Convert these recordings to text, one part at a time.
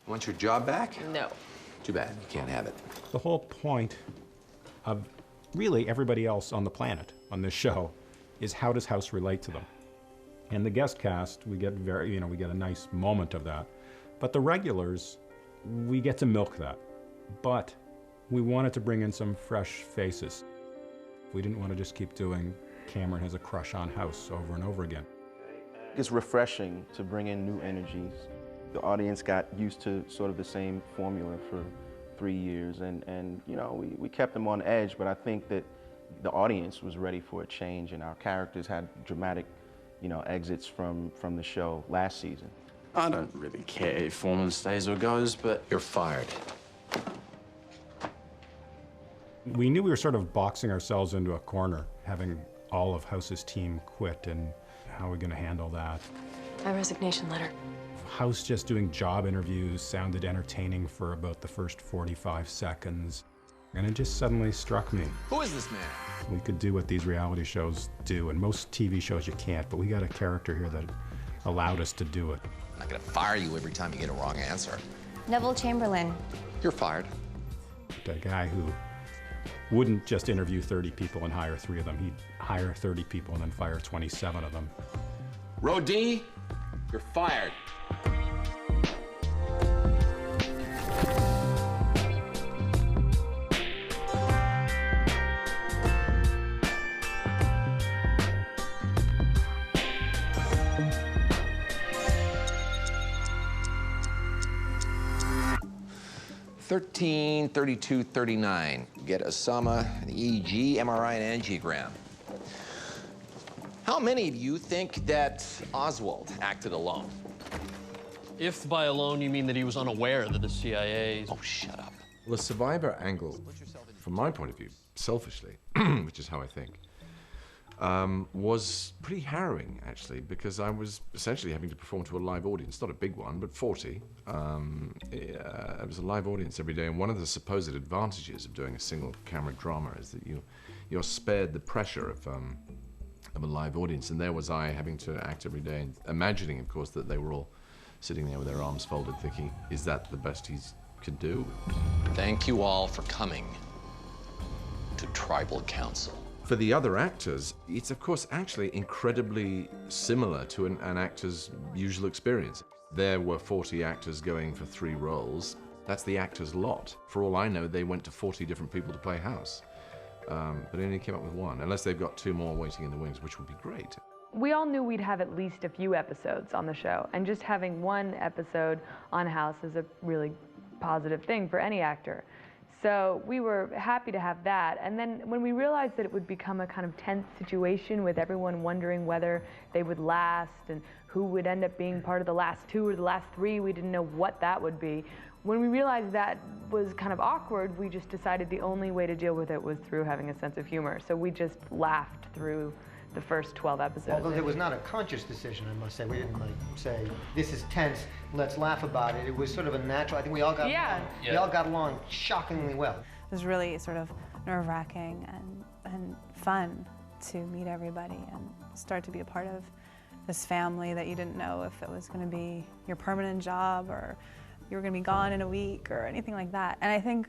Want your job back? No. Too bad, you can't have it. The whole point of really everybody else on the planet on this show is how does House relate to them? And the guest cast, we get we get a nice moment of that. But the regulars, we get to milk that. But we wanted to bring in some fresh faces. We didn't want to just keep doing Cameron has a crush on House over and over again. It's refreshing to bring in new energies. The audience got used to sort of the same formula for 3 years, and you know, we kept them on edge, but I think that the audience was ready for a change, and our characters had dramatic, exits from the show last season. I don't really care if Foreman stays or goes, but You're fired. We knew we were sort of boxing ourselves into a corner, having all of House's team quit, and how are we going to handle that? My resignation letter. House just doing job interviews sounded entertaining for about the first 45 seconds. And it just suddenly struck me. Who is this man? We could do what these reality shows do, and most TV shows you can't, but we got a character here that allowed us to do it. I'm not gonna fire you every time you get a wrong answer. Neville Chamberlain. You're fired. A guy who wouldn't just interview 30 people and hire 3 of them. He'd hire 30 people and then fire 27 of them. Row D, you're fired. $13.32.39. Get Osama an EEG, MRI, and angiogram. How many of you think that Oswald acted alone? If by alone you mean that he was unaware that the CIA... Oh, shut up. Well, the survivor angle, from my point of view, selfishly, which is how I think, was pretty harrowing, actually, because I was essentially having to perform to a live audience, not a big one, but 40. It was a live audience every day, and one of the supposed advantages of doing a single-camera drama is that you're spared the pressure of a live audience, and there was I having to act every day, and imagining, of course, that they were all sitting there with their arms folded, thinking, is that the best he could do? Thank you all for coming to Tribal Council. For the other actors, it's of course actually incredibly similar to an actor's usual experience. There were 40 actors going for 3 roles. That's the actor's lot. For all I know, they went to 40 different people to play House. But only came up with 1, unless they've got 2 more waiting in the wings, which would be great. We all knew we'd have at least a few episodes on the show, and just having 1 episode on House is a really positive thing for any actor. So we were happy to have that, and then when we realized that it would become a kind of tense situation with everyone wondering whether they would last and who would end up being part of the last 2 or the last 3, we didn't know what that would be. When we realized that was kind of awkward, we just decided the only way to deal with it was through having a sense of humor. So we just laughed through the first 12 episodes. Although it was not a conscious decision, I must say. We didn't say, this is tense, let's laugh about it. It was sort of a natural, I think we all got along. We all got along shockingly well. It was really sort of nerve-wracking and fun to meet everybody and start to be a part of this family that you didn't know if it was going to be your permanent job or you were going to be gone in a week or anything like that. And I think,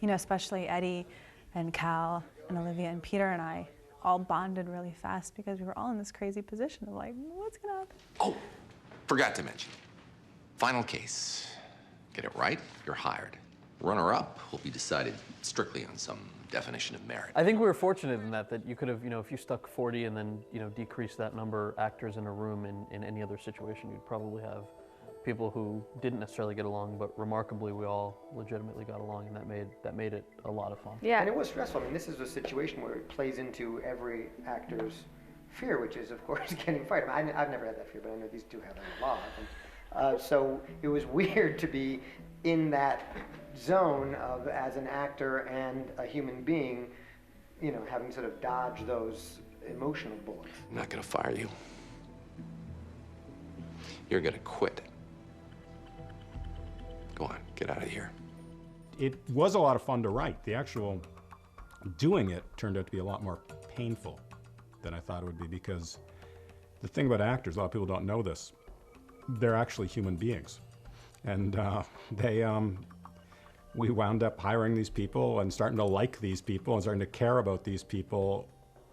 especially Eddie and Cal and Olivia and Peter and I all bonded really fast because we were all in this crazy position of like, what's gonna happen? Oh, forgot to mention. Final case. Get it right, you're hired. Runner-up will be decided strictly on some definition of merit. I think we were fortunate in that you could have, if you stuck 40 and then, decreased that number actors in a room in any other situation, you'd probably have people who didn't necessarily get along, but remarkably we all legitimately got along, and that made it a lot of fun. Yeah, and it was stressful. I mean, this is a situation where it plays into every actor's fear, which is, of course, getting fired. I mean, I've never had that fear, but I know these 2 have that a lot. And, so it was weird to be in that zone of, as an actor and a human being, having to sort of dodge those emotional bullets. I'm not gonna fire you. You're gonna quit. Go on, get out of here. It was a lot of fun to write. The actual doing it turned out to be a lot more painful than I thought it would be, because the thing about actors, a lot of people don't know this, they're actually human beings. And we wound up hiring these people and starting to like these people and starting to care about these people.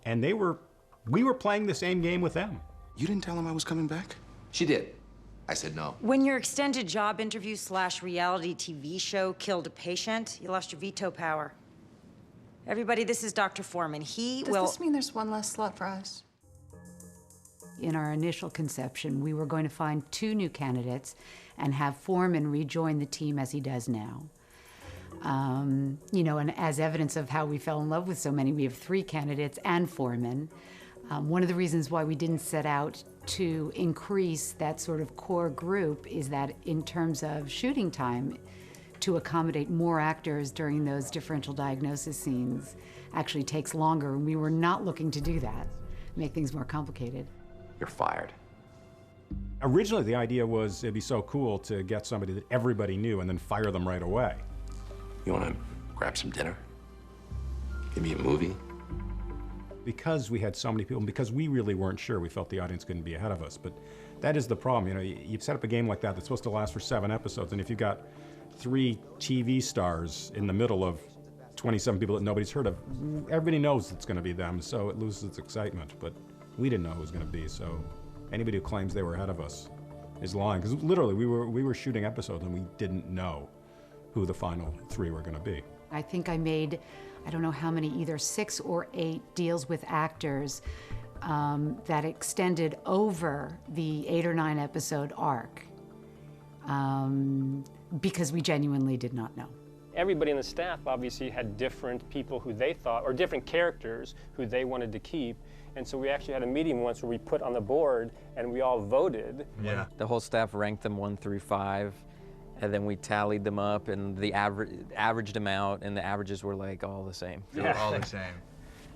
And we were playing the same game with them. You didn't tell them I was coming back? She did. I said no. When your extended job interview / reality TV show killed a patient, you lost your veto power. Everybody, this is Dr. Foreman. Does this mean there's one less slot for us? In our initial conception, we were going to find 2 new candidates and have Foreman rejoin the team as he does now. You know, and as evidence of how we fell in love with so many, we have 3 candidates and Foreman. One of the reasons why we didn't set out to increase that sort of core group is that in terms of shooting time, to accommodate more actors during those differential diagnosis scenes actually takes longer, and we were not looking to do that, make things more complicated. You're fired. Originally, the idea was it'd be so cool to get somebody that everybody knew and then fire them right away. You want to grab some dinner? Maybe a movie? Because we had so many people, and because we really weren't sure, we felt the audience couldn't be ahead of us. But that is the problem. You know, you set up a game like that that's supposed to last for 7 episodes, and if you've got 3 TV stars in the middle of 27 people that nobody's heard of, everybody knows it's going to be them, so it loses its excitement. But we didn't know who it was going to be, so anybody who claims they were ahead of us is lying. Because literally, we were shooting episodes and we didn't know who the final 3 were going to be. I think I made, I don't know how many, either 6 or 8 deals with actors that extended over the 8 or 9 episode arc because we genuinely did not know. Everybody in the staff obviously had different people who they thought, or different characters who they wanted to keep. And so we actually had a meeting once where we put on the board and we all voted. Yeah. The whole staff ranked them 1 through 5. And then we tallied them up and the averaged them out, and the averages were like all the same. They were all the same.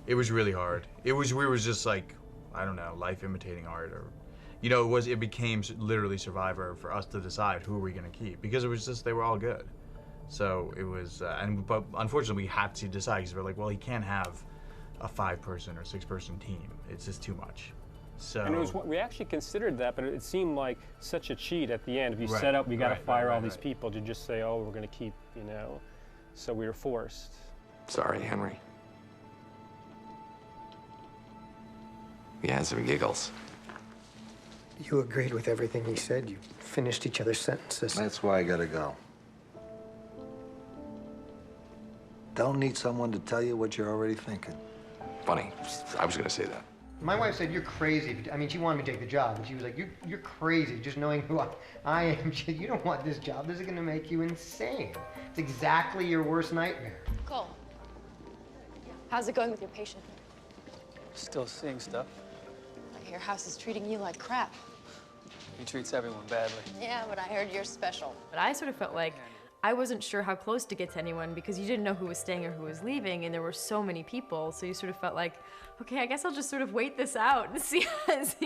It was really hard. We were just like, I don't know, life imitating art, or, you know, it became literally Survivor for us to decide who we're gonna keep, because it was just, they were all good. So it was, but unfortunately we had to decide, because we're like, well, he can't have a 5-person or 6-person team. It's just too much. So, and we actually considered that, but it seemed like such a cheat at the end. If you set up, we got to fire all these people, to just say, oh, we're going to keep, you know. So we were forced. Sorry, Henry. We had some giggles. You agreed with everything he said. You finished each other's sentences. That's why I gotta go. Don't need someone to tell you what you're already thinking. Funny, I was going to say that. My wife said, you're crazy. I mean, she wanted me to take the job, and she was like, you're crazy, just knowing who I am. She said, you don't want this job. This is going to make you insane. It's exactly your worst nightmare. Cole, how's it going with your patient? Still seeing stuff. I hear House is treating you like crap. He treats everyone badly. Yeah, but I heard you're special. But I sort of felt like I wasn't sure how close to get to anyone, because you didn't know who was staying or who was leaving, and there were so many people, so you sort of felt like, okay, I guess I'll just sort of wait this out and see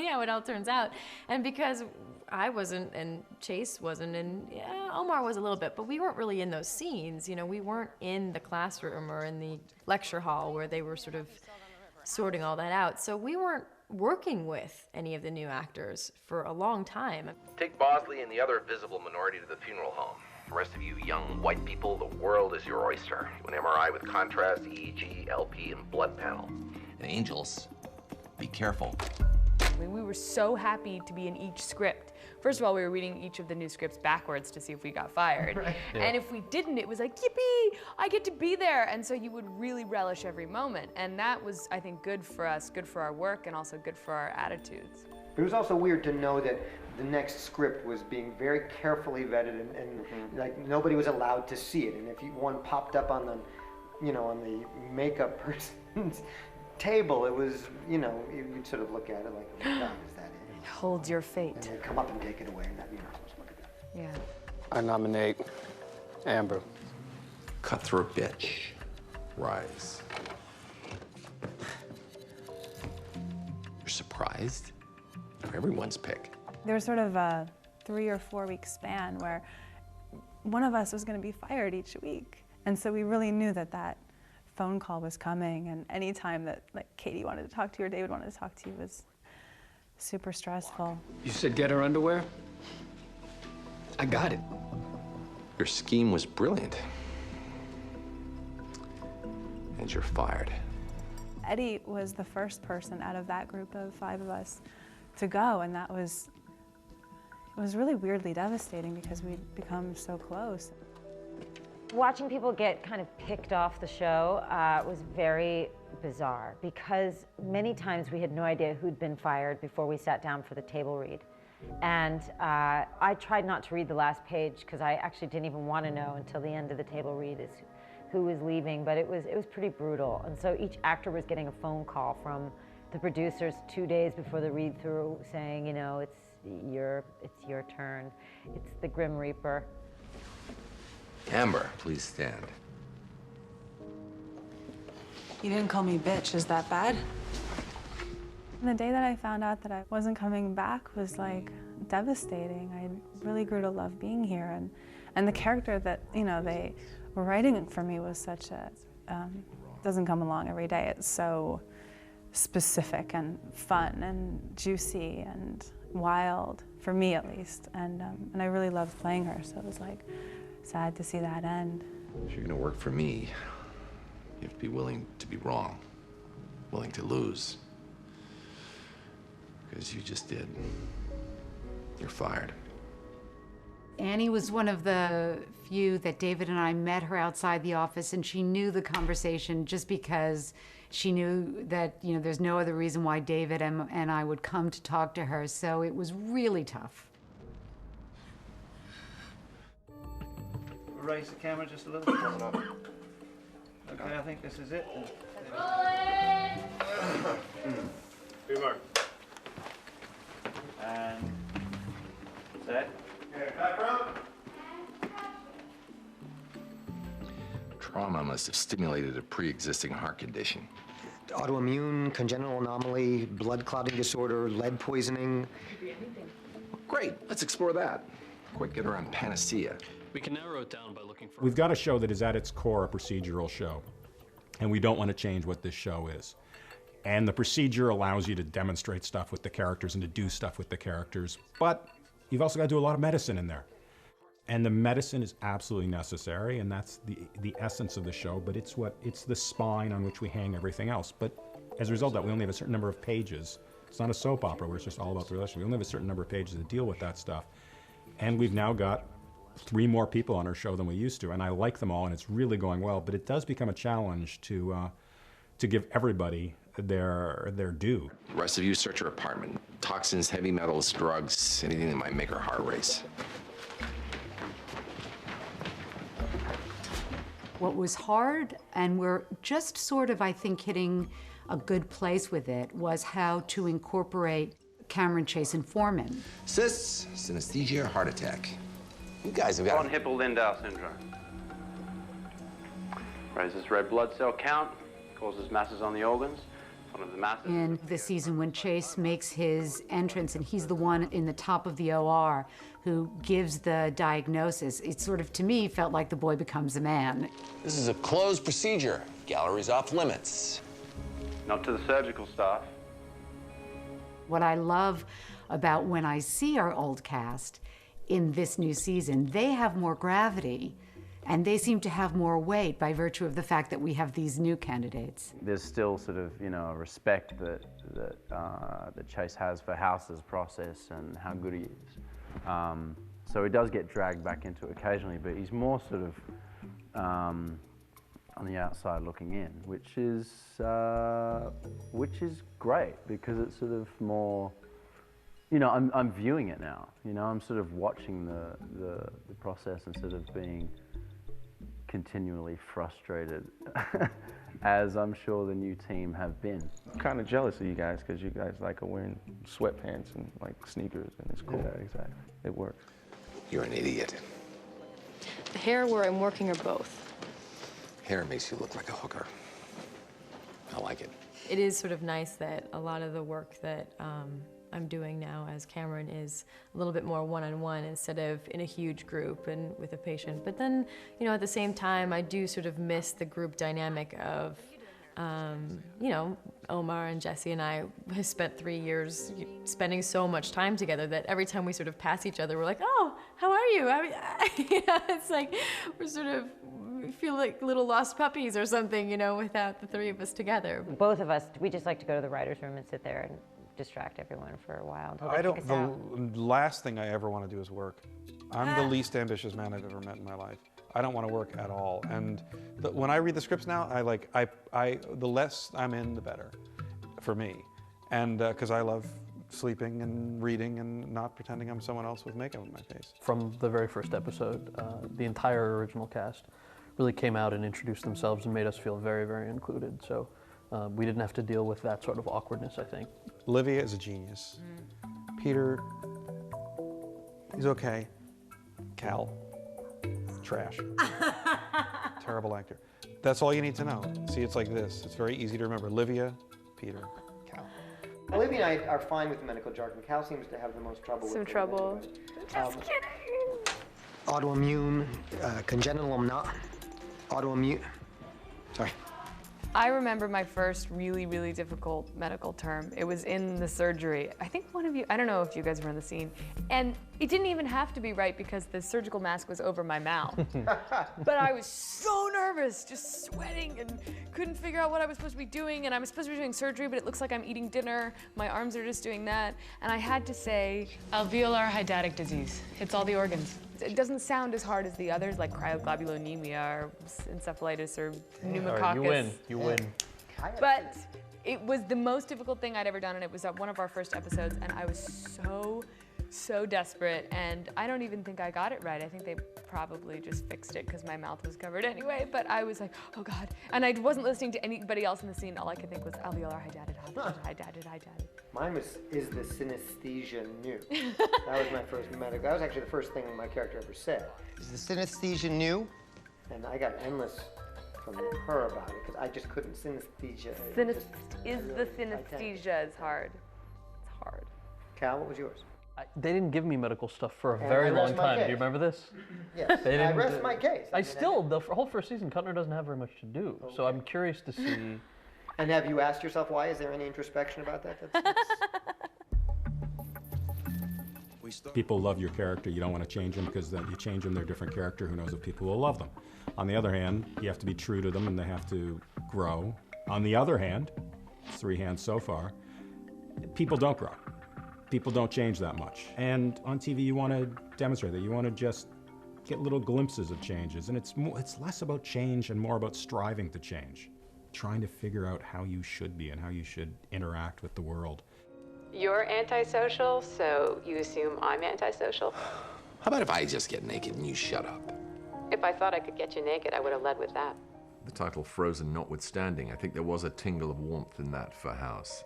how it all turns out. And because I wasn't, and Chase wasn't, and yeah, Omar was a little bit, but we weren't really in those scenes, you know, we weren't in the classroom or in the lecture hall where they were sort of sorting all that out, so we weren't working with any of the new actors for a long time. Take Bosley and the other visible minority to the funeral home. The rest of you young white people, the world is your oyster. An MRI with contrast, EEG, LP, and blood panel. And Angels, be careful. I mean, we were so happy to be in each script. First of all, we were reading each of the new scripts backwards to see if we got fired. Right. Yeah. And if we didn't, it was like, yippee, I get to be there. And so you would really relish every moment. And that was, I think, good for us, good for our work, and also good for our attitudes. It was also weird to know that the next script was being very carefully vetted, and like nobody was allowed to see it. And if one popped up on the, you know, on the makeup person's table, it was, you know, you'd sort of look at it like, oh my God, is that it? It holds your fate. And they'd come up and take it away, and that, you're not supposed to look at that. Yeah. I nominate Amber. Cutthroat bitch. Rise. You're surprised? Everyone's pick. There was sort of a 3 or 4 week span where one of us was going to be fired each week. And so we really knew that that phone call was coming, and any time that like Katie wanted to talk to you or David wanted to talk to you was super stressful. You said get her underwear? I got it. Your scheme was brilliant. And you're fired. Eddie was the first person out of that group of 5 of us to go, and it was really weirdly devastating because we'd become so close. Watching people get kind of picked off the show was very bizarre because many times we had no idea who'd been fired before we sat down for the table read. And I tried not to read the last page because I actually didn't even want to know until the end of the table read is who was leaving, but it was pretty brutal. And so each actor was getting a phone call from the producers 2 days before the read-through saying, you know, it's your turn. It's the Grim Reaper. Amber, please stand. You didn't call me bitch, is that bad? And the day that I found out that I wasn't coming back was like devastating. I really grew to love being here, and the character that, you know, they were writing for me was such a, doesn't come along every day. It's so specific and fun and juicy and wild, for me at least, and I really loved playing her, so it was like sad to see that end. If you're gonna work for me, you have to be willing to be wrong, willing to lose. Because you just did. You're fired. Annie was one of the few that David and I met her outside the office, and she knew the conversation just because she knew that, you know, there's no other reason why David and I would come to talk to her, so it was really tough. Raise the camera just a little bit. Okay, I think this is it. Good mark. And set. Trauma must have stimulated a pre-existing heart condition. Autoimmune, congenital anomaly, blood clotting disorder, lead poisoning. Great, let's explore that. Quick, get around panacea. We can narrow it down by looking for... We've got a show that is at its core a procedural show, and we don't want to change what this show is. And the procedure allows you to demonstrate stuff with the characters and to do stuff with the characters, but you've also got to do a lot of medicine in there. And the medicine is absolutely necessary, and that's the essence of the show, but it's the spine on which we hang everything else. But as a result of that, we only have a certain number of pages. It's not a soap opera where it's just all about the relationship. We only have a certain number of pages to deal with that stuff. And we've now got 3 more people on our show than we used to, and I like them all, and it's really going well, but it does become a challenge to give everybody their due. The rest of you search her apartment. Toxins, heavy metals, drugs, anything that might make her heart race. What was hard, and we're just sort of, I think, hitting a good place with it, was how to incorporate Cameron, Chase, and Foreman. Cysts, synesthesia, heart attack. You guys have got... Von Hippel-Lindau syndrome. Raises red blood cell count, causes masses on the organs. One of the masses... In the season when Chase makes his entrance, and he's the one in the top of the OR who gives the diagnosis, it sort of, to me, felt like the boy becomes a man. This is a closed procedure. Gallery's off limits. Not to the surgical staff. What I love about when I see our old cast in this new season, they have more gravity and they seem to have more weight by virtue of the fact that we have these new candidates. There's still sort of, you know, a respect that Chase has for House's process and how good he is. So he does get dragged back into it occasionally, but he's more sort of on the outside looking in, which is great because it's sort of more, you know, I'm viewing it now. You know, I'm sort of watching the process and sort of being continually frustrated, as I'm sure the new team have been. I'm kind of jealous of you guys because you guys like are wearing sweatpants and like sneakers, and it's cool. Yeah, exactly. It works. You're an idiot. The hair where I'm working or both? Hair makes you look like a hooker. I like it. It is sort of nice that a lot of the work that I'm doing now as Cameron is a little bit more one-on-one instead of in a huge group and with a patient. But then, you know, at the same time, I do sort of miss the group dynamic of you know, Omar and Jesse and I have spent 3 years spending so much time together that every time we sort of pass each other, we're like, oh, how are you? I mean, you know, it's like we feel like little lost puppies or something, you know, without the three of us together. Both of us, we just like to go to the writer's room and sit there and distract everyone for a while until they kick us out. The last thing I ever want to do is work. I'm the least ambitious man I've ever met in my life. I don't want to work at all. And when I read the scripts now, the less I'm in, the better for me. And because I love sleeping and reading and not pretending I'm someone else with makeup on my face. From the very first episode, the entire original cast really came out and introduced themselves and made us feel very, very included. So we didn't have to deal with that sort of awkwardness, I think. Olivia is a genius. Peter, he's okay. Cal, trash. Terrible actor. That's all you need to know. See, it's like this. It's very easy to remember. Olivia, Peter, Cal. Olivia and I are fine with the medical jargon. Cal seems to have the most trouble with it. Some trouble. Just kidding. Autoimmune, congenital, not autoimmune. Sorry. I remember my first really, really difficult medical term. It was in the surgery. I think one of you, I don't know if you guys were in the scene, and it didn't even have to be right because the surgical mask was over my mouth. But I was so nervous, just sweating and couldn't figure out what I was supposed to be doing, and I'm supposed to be doing surgery, but it looks like I'm eating dinner. My arms are just doing that, and I had to say, alveolar hydatid disease. It's all the organs. It doesn't sound as hard as the others, like cryoglobulinemia or encephalitis or pneumococcus. You win. You win. But it was the most difficult thing I'd ever done, and it was one of our first episodes, and I was so desperate, and I don't even think I got it right. I think they probably just fixed it because my mouth was covered anyway, but I was like, oh God. And I wasn't listening to anybody else in the scene. All I could think was alveolar hydatid. Mine is the synesthesia new. That was my first medical. That was actually the first thing my character ever said. Is the synesthesia new? And I got endless from her about it because I just couldn't synesthesia. Synesthesia is hard. It's hard. Cal, what was yours? They didn't give me medical stuff for a And very I long rest my time. case. Do you remember this? Yes, They I didn't rest do- my case. The whole first season, Kuttner doesn't have very much to do. So I'm curious to see. And have you asked yourself why? Is there any introspection about that? People love your character. You don't want to change them because then you change them, they're a different character. Who knows if people will love them. On the other hand, you have to be true to them and they have to grow. On the other hand, 3 hands so far, people don't grow. People don't change that much. And on TV, you want to demonstrate that. You want to just get little glimpses of changes. And it's less about change and more about striving to change. Trying to figure out how you should be and how you should interact with the world. You're antisocial, so you assume I'm antisocial? How about if I just get naked and you shut up? If I thought I could get you naked, I would have led with that. The title Frozen notwithstanding, I think there was a tingle of warmth in that for House.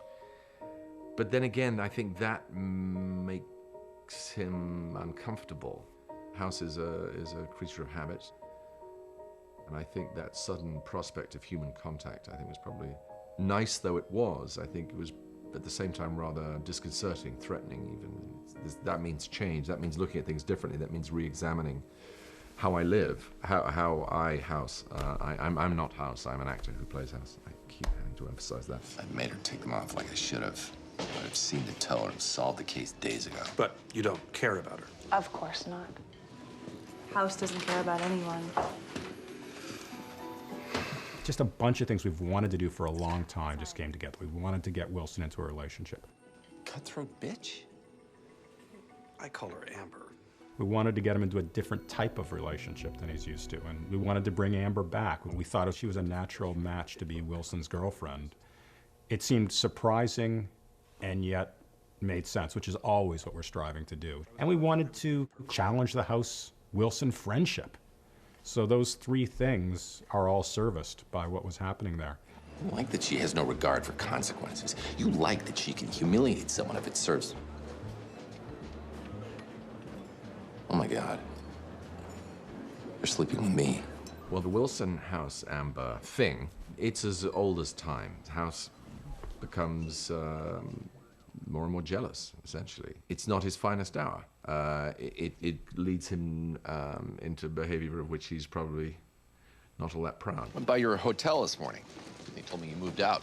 But then again, I think that makes him uncomfortable. House is a creature of habit. And I think that sudden prospect of human contact, I think, was probably nice though it was. I think it was at the same time rather disconcerting, threatening even. That means change. That means looking at things differently. That means re-examining how I live, how I House. I'm not House. I'm an actor who plays House. I keep having to emphasize that. I made her take them off like I should have. I'd have seen the toe and have solved the case days ago. But you don't care about her. Of course not. House doesn't care about anyone. Just a bunch of things we've wanted to do for a long time just came together. We wanted to get Wilson into a relationship. Cutthroat bitch? I call her Amber. We wanted to get him into a different type of relationship than he's used to, and we wanted to bring Amber back. We thought she was a natural match to be Wilson's girlfriend. It seemed surprising and yet made sense, which is always what we're striving to do. And we wanted to challenge the House-Wilson friendship. So those 3 things are all serviced by what was happening there. You like that she has no regard for consequences. You like that she can humiliate someone if it serves. Oh my God. You're sleeping with me. Well, the Wilson House Amber thing, it's as old as time. House becomes more and more jealous, essentially. It's not his finest hour. It leads him into behavior of which he's probably not all that proud. Went by your hotel this morning. They told me you moved out.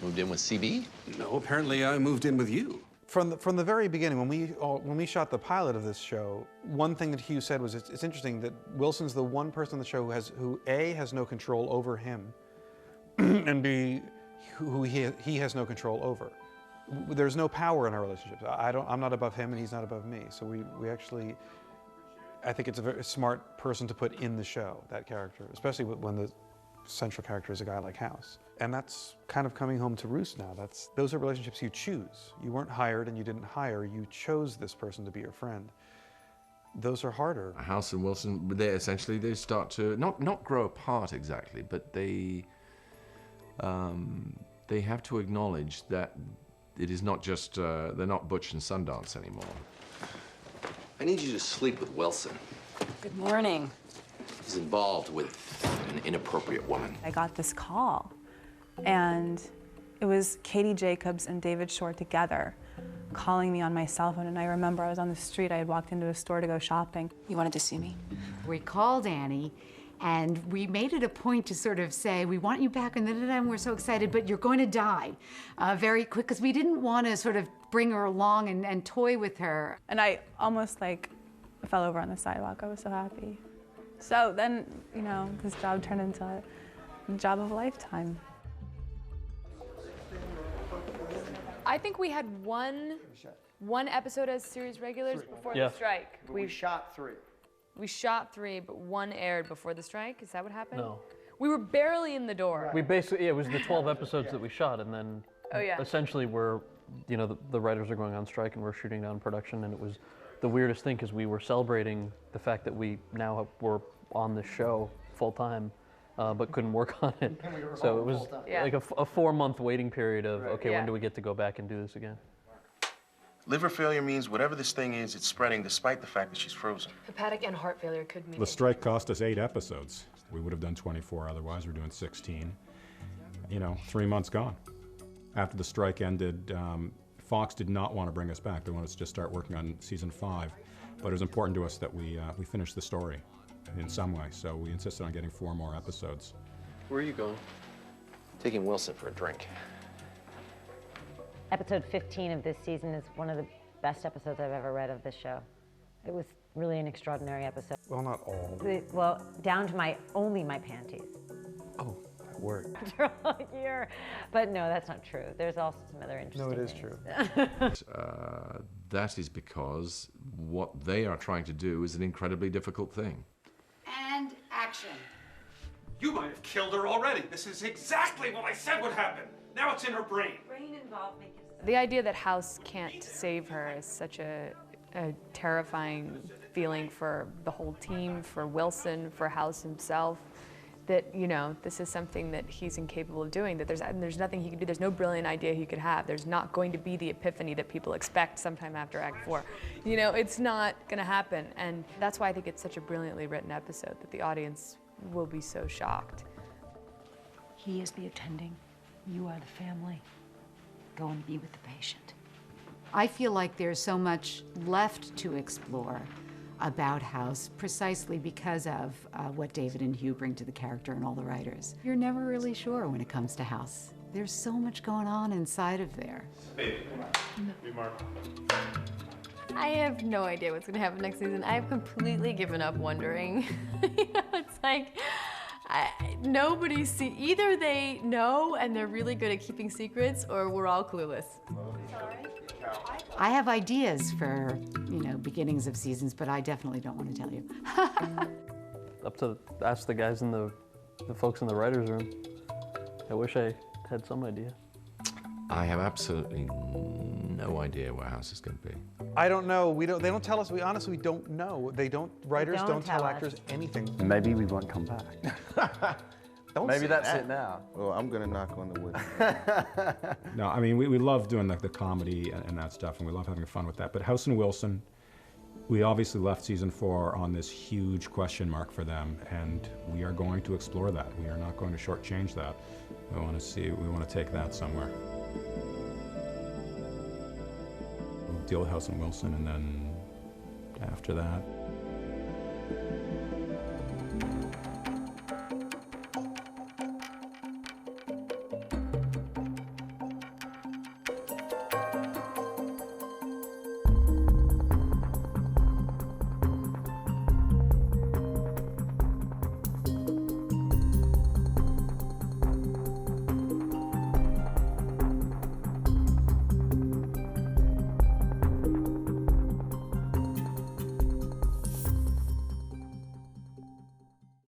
Moved in with CB? No, apparently I moved in with you. From the very beginning, when we shot the pilot of this show, one thing that Hugh said was it's interesting that Wilson's the one person on the show who A, has no control over him, and B, who he has no control over. There's no power in our relationships. I'm not above him and he's not above me. So we actually, I think it's a very smart person to put in the show, that character, especially when the central character is a guy like House. And that's kind of coming home to roost now. Those are relationships you choose. You weren't hired and you didn't hire, you chose this person to be your friend. Those are harder. House and Wilson, they start to, not grow apart exactly, but they have to acknowledge that it is not just, they're not Butch and Sundance anymore. I need you to sleep with Wilson. Good morning. He's involved with an inappropriate woman. I got this call, and it was Katie Jacobs and David Shore together calling me on my cell phone, and I remember I was on the street. I had walked into a store to go shopping. You wanted to see me? We called Annie, and we made it a point to sort of say, we want you back, and we're so excited, but you're going to die very quick, because we didn't want to sort of bring her along and toy with her. And I almost fell over on the sidewalk. I was so happy. So then, this job turned into a job of a lifetime. I think we had one episode as series regulars before the strike. We shot 3. We shot 3, but 1 aired before the strike. Is that what happened? No. We were barely in the door. Right. We basically, it was the 12 episodes that we shot, and then essentially the writers are going on strike and we're shooting down production, and it was the weirdest thing because we were celebrating the fact that we now were on the show full time, but couldn't work on it. So it was like a 4-month waiting period of, when do we get to go back and do this again? Liver failure means whatever this thing is, it's spreading despite the fact that she's frozen. Hepatic and heart failure could mean. The strike cost us 8 episodes. We would have done 24 otherwise. We're doing 16. 3 months gone. After the strike ended, Fox did not want to bring us back. They wanted us to just start working on season 5. But it was important to us that we finish the story in some way. So we insisted on getting 4 more episodes. Where are you going? Taking Wilson for a drink. Episode 15 of this season is one of the best episodes I've ever read of this show. It was really an extraordinary episode. Well, not all. Well, down to only my panties. Oh, that word. After all year. But no, that's not true. There's also some other interesting things. No, it is true. That is because what they are trying to do is an incredibly difficult thing. And action. You might have killed her already. This is exactly what I said would happen. Now it's in her brain. Brain involvement. The idea that House can't save her is such a terrifying feeling for the whole team, for Wilson, for House himself, that, this is something that he's incapable of doing, that there's nothing he can do, there's no brilliant idea he could have, there's not going to be the epiphany that people expect sometime after Act 4. It's not gonna happen, and that's why I think it's such a brilliantly written episode, that the audience will be so shocked. He is the attending. You are the family. Go and be with the patient. I feel like there's so much left to explore about House precisely because of what David and Hugh bring to the character and all the writers. You're never really sure when it comes to House. There's so much going on inside of there. Baby, be Mark. I have no idea what's gonna happen next season. I've completely given up wondering. It's like, nobody either they know and they're really good at keeping secrets, or we're all clueless. I have ideas for, beginnings of seasons, but I definitely don't want to tell you. Up to ask the guys in the folks in the writer's room. I wish I had some idea. I have absolutely no idea where House is going to be. I don't know. They don't tell us. We honestly don't know. Writers don't tell actors anything. Maybe we won't come back. Maybe that's it now. Well, I'm going to knock on the wood. No, I mean, we love doing the comedy and that stuff, and we love having fun with that. But House and Wilson, we obviously left season 4 on this huge question mark for them, and we are going to explore that. We are not going to shortchange that. We want to take that somewhere. We'll deal with House and Wilson, and then after that,